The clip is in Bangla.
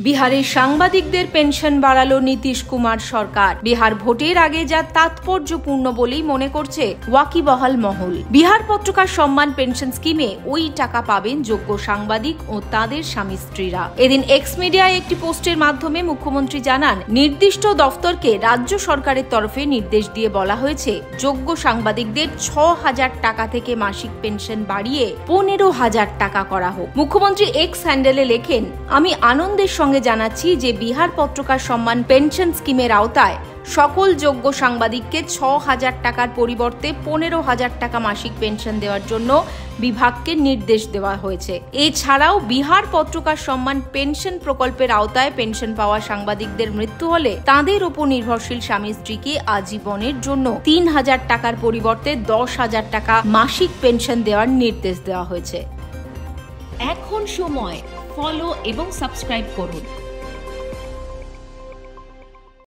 বিহারের সাংবাদিকদের পেনশন বাড়ালো নীতিশ কুমার সরকার। বিহার ভোটের আগে যা তাৎপর্যপূর্ণ বলেই মনে করছে ওয়াকিবহাল মহল। বিহার পত্রকার সম্মান পেনশন স্কিমে ওই টাকা পাবেন যোগ্য সাংবাদিক ও তাদের স্বামী স্ত্রীরা। এদিন এক্স মিডিয়ায় একটি পোস্টের মাধ্যমে মুখ্যমন্ত্রী জানান, নির্দিষ্ট দফতরকে রাজ্য সরকারের তরফে নির্দেশ দিয়ে বলা হয়েছে যোগ্য সাংবাদিকদের 6,000 টাকা থেকে মাসিক পেনশন বাড়িয়ে 15,000 টাকা করা হোক। মুখ্যমন্ত্রী এক্স হ্যান্ডেলে লেখেন, আমি আনন্দের সঙ্গে জানাচ্ছি যে বিহার পত্রকার সম্মান পেনশন স্কিমের আওতায় সকল যোগ্য সাংবাদিককে 6,000 টাকার পরিবর্তে 15,000 টাকা মাসিক পেনশন দেওয়ার জন্য বিভাগকে নির্দেশ দেওয়া হয়েছে। এছাড়াও বিহার পত্রকার সম্মান পেনশন প্রকল্পের আওতায় পেনশন পাওয়া সাংবাদিকদের মৃত্যু হলে তাদের উপর নির্ভরশীল স্বামী স্ত্রীকে আজীবনের জন্য 3,000 টাকার পরিবর্তে 10,000 টাকা মাসিক পেনশন দেওয়ার নির্দেশ দেওয়া হয়েছে। এখন সময় ফলো এবং সাবস্ক্রাইব করুন।